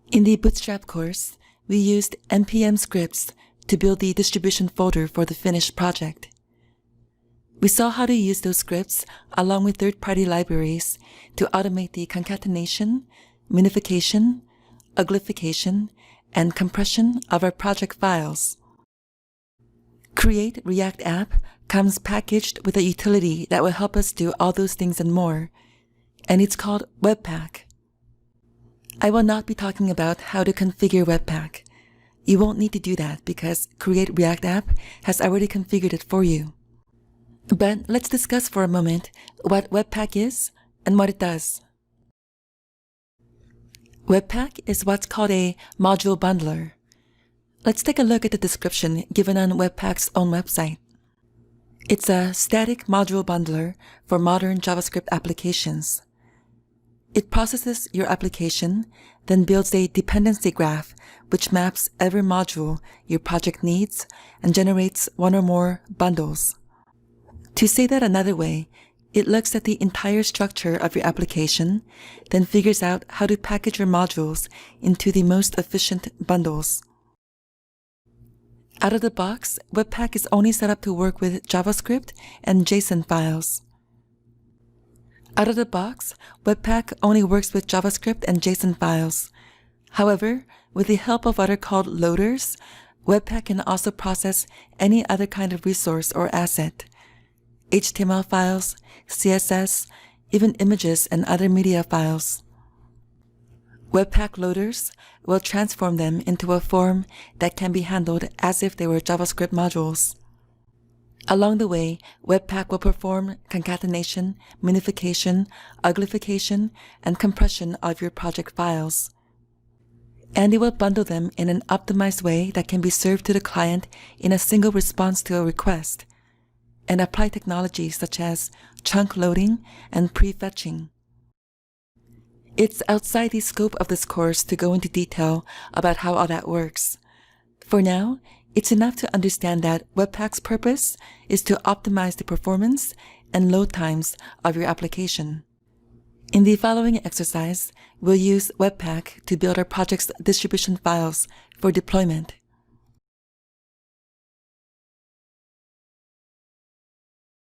In the Bootstrap course, we used npm scripts to build the distribution folder for the finished project. We saw how to use those scripts along with third-party libraries to automate the concatenation, minification, uglification, and compression of our project files. Create React App comes packaged with a utility that will help us do all those things and more, and it's called Webpack. I will not be talking about how to configure Webpack. You won't need to do that because Create React App has already configured it for you. But let's discuss for a moment what Webpack is and what it does. Webpack is what's called a module bundler. Let's take a look at the description given on Webpack's own website. It's a static module bundler for modern JavaScript applications. It processes your application, then builds a dependency graph which maps every module your project needs and generates one or more bundles. To say that another way, it looks at the entire structure of your application, then figures out how to package your modules into the most efficient bundles. Out of the box, Webpack is only set up to work with JavaScript and JSON files. Out of the box, Webpack only works with JavaScript and JSON files. However, with the help of what are called loaders, Webpack can also process any other kind of resource or asset: HTML files, CSS, even images and other media files. Webpack loaders will transform them into a form that can be handled as if they were JavaScript modules. Along the way, Webpack will perform concatenation, minification, uglification, and compression of your project files. And it will bundle them in an optimized way that can be served to the client in a single response to a request, and apply technologies such as chunk loading and prefetching. It's outside the scope of this course to go into detail about how all that works. For now, it's enough to understand that Webpack's purpose is to optimize the performance and load times of your application. In the following exercise, we'll use Webpack to build our project's distribution files for deployment.